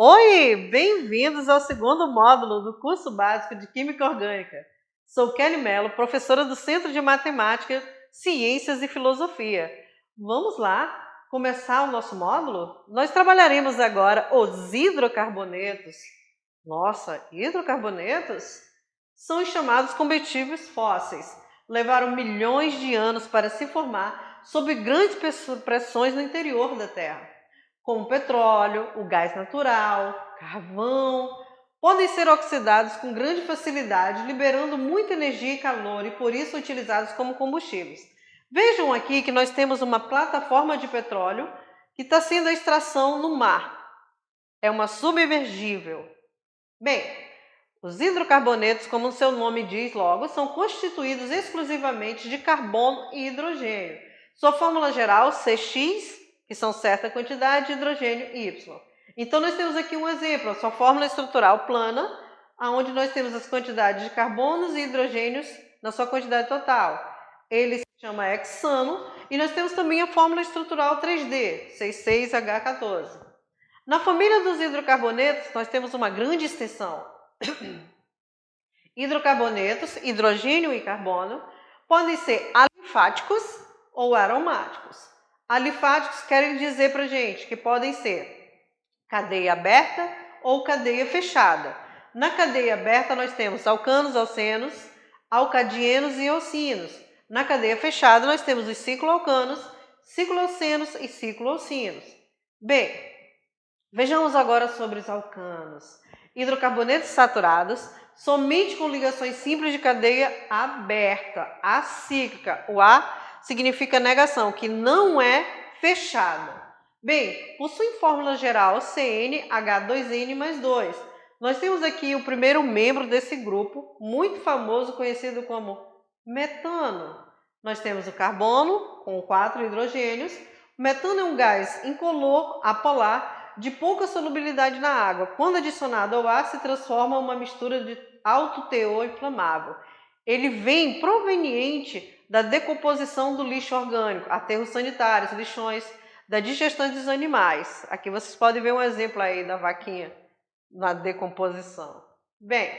Oi, bem-vindos ao segundo módulo do curso básico de Química Orgânica. Sou Kelly Mello, professora do Centro de Matemática, Ciências e Filosofia. Vamos lá começar o nosso módulo? Nós trabalharemos agora os hidrocarbonetos. Nossa, hidrocarbonetos são os chamados combustíveis fósseis. Levaram milhões de anos para se formar sob grandes pressões no interior da Terra, como o petróleo, o gás natural, carvão, podem ser oxidados com grande facilidade, liberando muita energia e calor e por isso utilizados como combustíveis. Vejam aqui que nós temos uma plataforma de petróleo que está sendo a extração no mar. É uma submergível. Bem, os hidrocarbonetos, como o seu nome diz logo, são constituídos exclusivamente de carbono e hidrogênio. Sua fórmula geral, CX, que são certa quantidade de hidrogênio Y. Então, nós temos aqui um exemplo, a sua fórmula estrutural plana, onde nós temos as quantidades de carbonos e hidrogênios na sua quantidade total. Ele se chama hexano e nós temos também a fórmula estrutural 3D, 66H14. Na família dos hidrocarbonetos, nós temos uma grande extensão. Hidrocarbonetos, hidrogênio e carbono, podem ser alifáticos ou aromáticos. Alifáticos querem dizer para a gente que podem ser cadeia aberta ou cadeia fechada. Na cadeia aberta nós temos alcanos, alcenos, alcadienos e alcinos. Na cadeia fechada nós temos os cicloalcanos, cicloalcenos e cicloalcinos. Bem, vejamos agora sobre os alcanos. Hidrocarbonetos saturados, somente com ligações simples de cadeia aberta, acíclica. O A significa negação, que não é fechado. Bem, possuem fórmula geral CnH2n mais 2. Nós temos aqui o primeiro membro desse grupo, muito famoso, conhecido como metano. Nós temos o carbono, com 4 hidrogênios. O metano é um gás incolor, apolar, de pouca solubilidade na água. Quando adicionado ao ar, se transforma em uma mistura de alto teor inflamável. Ele vem proveniente da decomposição do lixo orgânico, aterros sanitários, lixões, da digestão dos animais. Aqui vocês podem ver um exemplo aí da vaquinha na decomposição. Bem,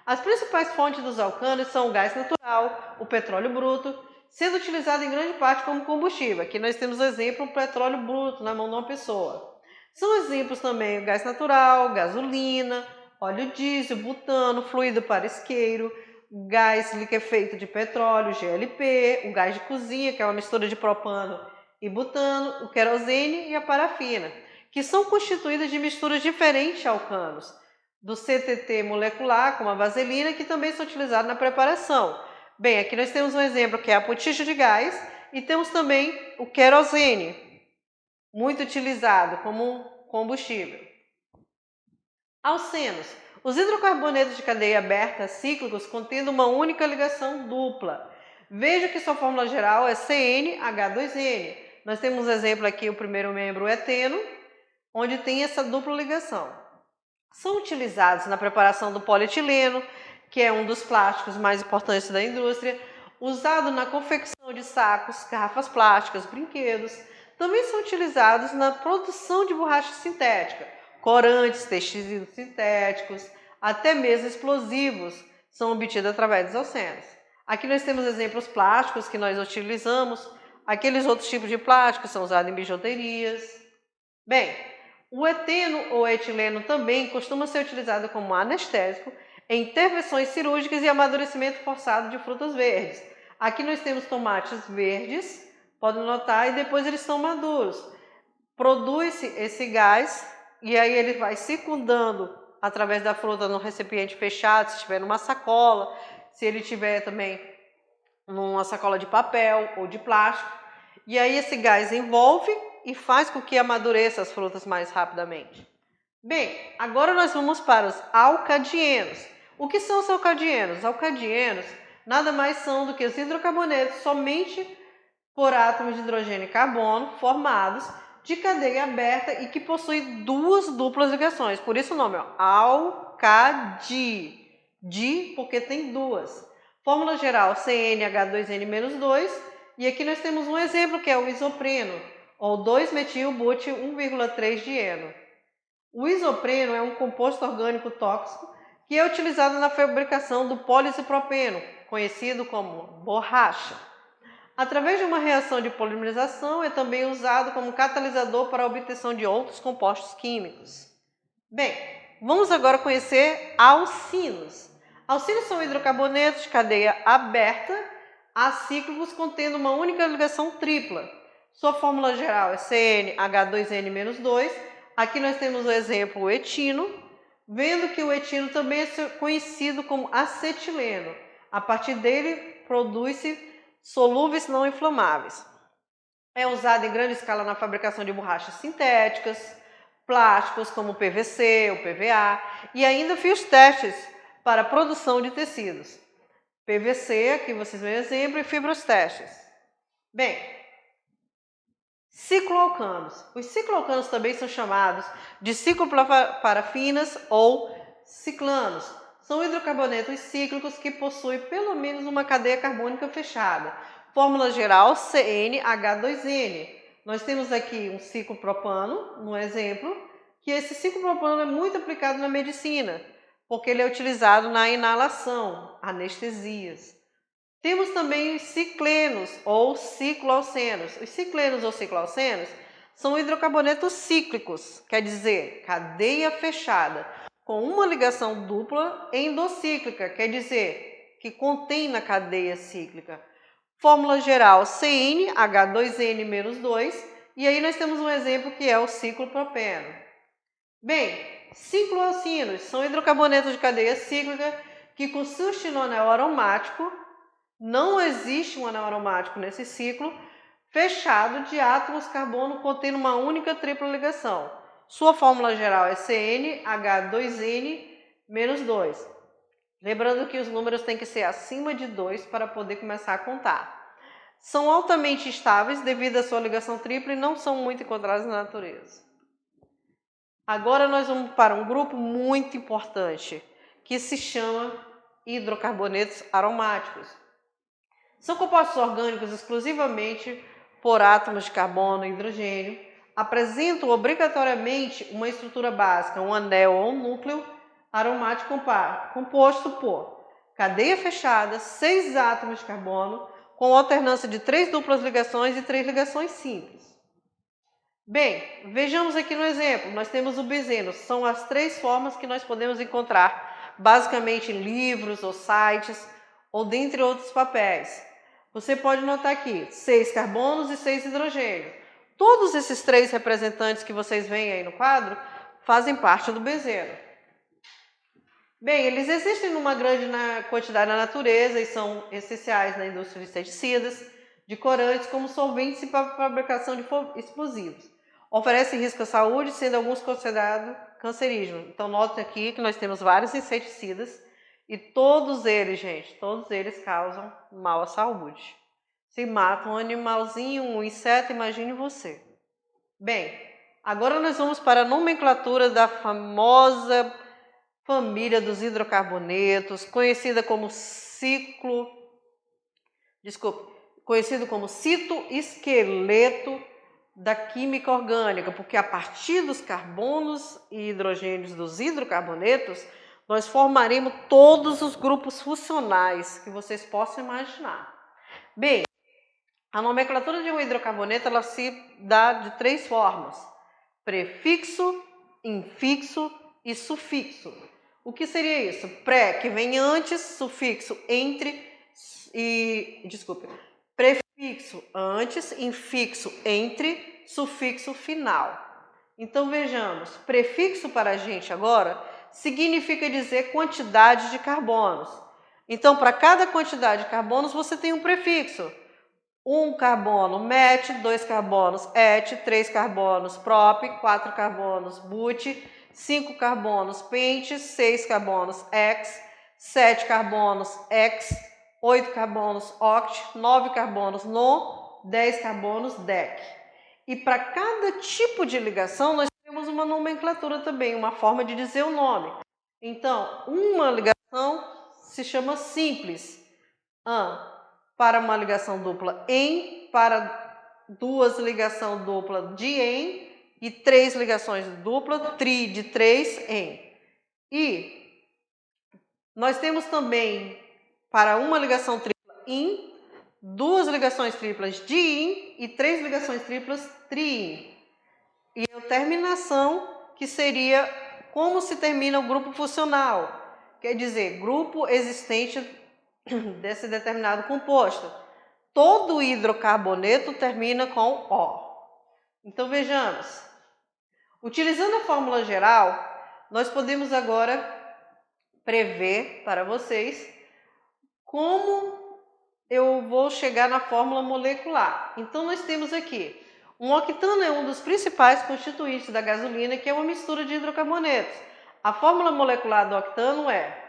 as principais fontes dos alcanos são o gás natural, o petróleo bruto, sendo utilizado em grande parte como combustível. Aqui nós temos o exemplo do petróleo bruto na mão de uma pessoa. São exemplos também o gás natural, gasolina, óleo diesel, butano, fluido para isqueiro, gás liquefeito de petróleo, GLP, o gás de cozinha, que é uma mistura de propano e butano, o querosene e a parafina, que são constituídas de misturas diferentes de alcanos, do CTT molecular, como a vaselina, que também são utilizados na preparação. Bem, aqui nós temos um exemplo que é a botija de gás e temos também o querosene, muito utilizado como combustível. Alcenos. Os hidrocarbonetos de cadeia aberta cíclicos contendo uma única ligação dupla. Veja que sua fórmula geral é CnH2n. Nós temos exemplo aqui, o primeiro membro, o eteno, onde tem essa dupla ligação. São utilizados na preparação do polietileno, que é um dos plásticos mais importantes da indústria, usado na confecção de sacos, garrafas plásticas, brinquedos. Também são utilizados na produção de borracha sintética, corantes, tecidos sintéticos, até mesmo explosivos são obtidos através dos alcenos. Aqui nós temos exemplos plásticos que nós utilizamos. Aqueles outros tipos de plástico são usados em bijuterias. Bem, o eteno ou etileno também costuma ser utilizado como anestésico em intervenções cirúrgicas e amadurecimento forçado de frutas verdes. Aqui nós temos tomates verdes, podem notar, e depois eles estão maduros. Produz-se esse gás e aí ele vai circundando através da fruta num recipiente fechado, se estiver numa sacola, se ele tiver também numa sacola de papel ou de plástico. E aí esse gás envolve e faz com que amadureça as frutas mais rapidamente. Bem, agora nós vamos para os alcadienos. O que são os alcadienos? Os alcadienos nada mais são do que os hidrocarbonetos somente por átomos de hidrogênio e carbono formados de cadeia aberta e que possuem duas duplas ligações. Por isso o nome é alcadi. Di porque tem duas. Fórmula geral CnH2n-2, e aqui nós temos um exemplo que é o isopreno, ou 2-metil-but 1,3-dieno. O isopreno é um composto orgânico tóxico que é utilizado na fabricação do poliisopropeno, conhecido como borracha. Através de uma reação de polimerização, é também usado como catalisador para a obtenção de outros compostos químicos. Bem, vamos agora conhecer alcinos. Alcinos são hidrocarbonetos de cadeia aberta acíclicos contendo uma única ligação tripla. Sua fórmula geral é CnH2n-2. Aqui nós temos o exemplo o etino, vendo que o etino também é conhecido como acetileno. A partir dele produz-se solúveis não inflamáveis. É usado em grande escala na fabricação de borrachas sintéticas, plásticos como o PVC, o PVA e ainda fios testes para a produção de tecidos. PVC, aqui vocês veem o exemplo, e fibras testes. Bem, cicloalcanos. Os cicloalcanos também são chamados de cicloparafinas ou ciclanos. São hidrocarbonetos cíclicos que possuem pelo menos uma cadeia carbônica fechada. Fórmula geral CnH2n. Nós temos aqui um ciclopropano, no exemplo, que esse ciclopropano é muito aplicado na medicina, porque ele é utilizado na inalação, anestesias. Temos também os ciclenos ou cicloalcenos. Os ciclenos ou cicloalcenos são hidrocarbonetos cíclicos, quer dizer, cadeia fechada, com uma ligação dupla endocíclica, quer dizer, que contém na cadeia cíclica. Fórmula geral CnH2n-2, e aí nós temos um exemplo que é o ciclopropeno. Bem, cicloalcinos são hidrocarbonetos de cadeia cíclica que consistem no anel aromático. Não existe um anel aromático nesse ciclo fechado de átomos carbono contendo uma única tripla ligação. Sua fórmula geral é CnH2n-2. Lembrando que os números têm que ser acima de 2 para poder começar a contar. São altamente estáveis devido à sua ligação tripla e não são muito encontrados na natureza. Agora nós vamos para um grupo muito importante, que se chama hidrocarbonetos aromáticos. São compostos orgânicos exclusivamente por átomos de carbono e hidrogênio, apresentam obrigatoriamente uma estrutura básica, um anel ou um núcleo aromático composto por cadeia fechada, 6 átomos de carbono, com alternância de 3 duplas ligações e 3 ligações simples. Bem, vejamos aqui no exemplo, nós temos o benzeno, são as 3 formas que nós podemos encontrar basicamente em livros ou sites ou dentre outros papéis. Você pode notar aqui, 6 carbonos e 6 hidrogênios. Todos esses 3 representantes que vocês veem aí no quadro fazem parte do benzeno. Bem, eles existem numa grande quantidade na natureza e são essenciais na indústria de inseticidas, de corantes, como solventes e para a fabricação de explosivos. Oferecem risco à saúde, sendo alguns considerados cancerígenos. Então, notem aqui que nós temos vários inseticidas e todos eles, gente, todos eles causam mal à saúde. Se mata um animalzinho, um inseto, imagine você. Bem, agora nós vamos para a nomenclatura da famosa família dos hidrocarbonetos, conhecido como citoesqueleto da química orgânica, porque a partir dos carbonos e hidrogênios dos hidrocarbonetos, nós formaremos todos os grupos funcionais que vocês possam imaginar. Bem, a nomenclatura de um hidrocarboneto ela se dá de 3 formas: prefixo, infixo e sufixo. O que seria isso? Pré, que vem antes, sufixo entre prefixo antes, infixo entre, sufixo final. Então vejamos, prefixo para a gente agora significa dizer quantidade de carbonos. Então, para cada quantidade de carbonos, você tem um prefixo. 1 carbono met, 2 carbonos et, 3 carbonos prop, 4 carbonos but, 5 carbonos pent, 6 carbonos hex, 7 carbonos hex, 8 carbonos oct, 9 carbonos non, 10 carbonos dec. E para cada tipo de ligação, nós temos uma nomenclatura também, uma forma de dizer o nome. Então, uma ligação se chama simples. Para uma ligação dupla em, para 2 ligação dupla de em, e 3 ligações duplas, tri de 3 em. E nós temos também para uma ligação tripla in, 2 ligações triplas di-in e 3 ligações triplas tri-in. E a terminação, que seria como se termina o grupo funcional, quer dizer, grupo existente desse determinado composto. Todo hidrocarboneto termina com O. Então vejamos, utilizando a fórmula geral, nós podemos agora prever para vocês como eu vou chegar na fórmula molecular. Então nós temos aqui, um octano é um dos principais constituintes da gasolina, que é uma mistura de hidrocarbonetos. A fórmula molecular do octano é...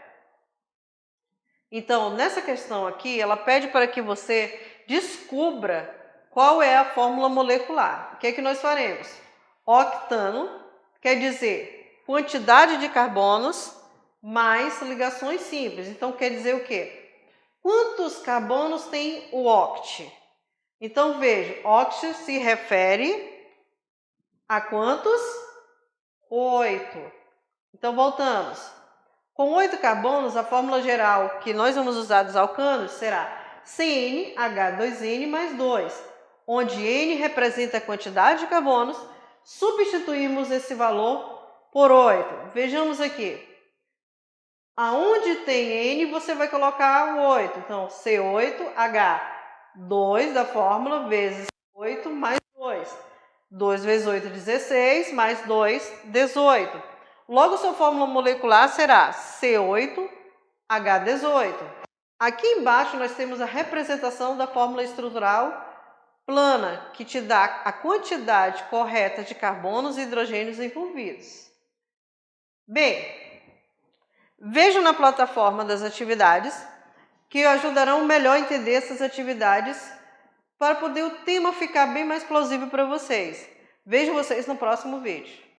Então, nessa questão aqui, ela pede para que você descubra qual é a fórmula molecular. O que é que nós faremos? Octano quer dizer quantidade de carbonos mais ligações simples. Então, quer dizer o quê? Quantos carbonos tem o oct? Então, veja, oct se refere a quantos? 8. Então, voltamos. Com 8 carbonos, a fórmula geral que nós vamos usar dos alcanos será CnH2n mais 2, onde N representa a quantidade de carbonos, substituímos esse valor por 8. Vejamos aqui. Aonde tem N, você vai colocar o 8. Então, C8H2 da fórmula vezes 8 mais 2. 2 vezes 8, 16, mais 2, 18. Logo, sua fórmula molecular será C8H18. Aqui embaixo nós temos a representação da fórmula estrutural plana, que te dá a quantidade correta de carbonos e hidrogênios envolvidos. Bem, veja na plataforma das atividades, que ajudarão melhor a entender essas atividades para poder o tema ficar bem mais plausível para vocês. Vejo vocês no próximo vídeo.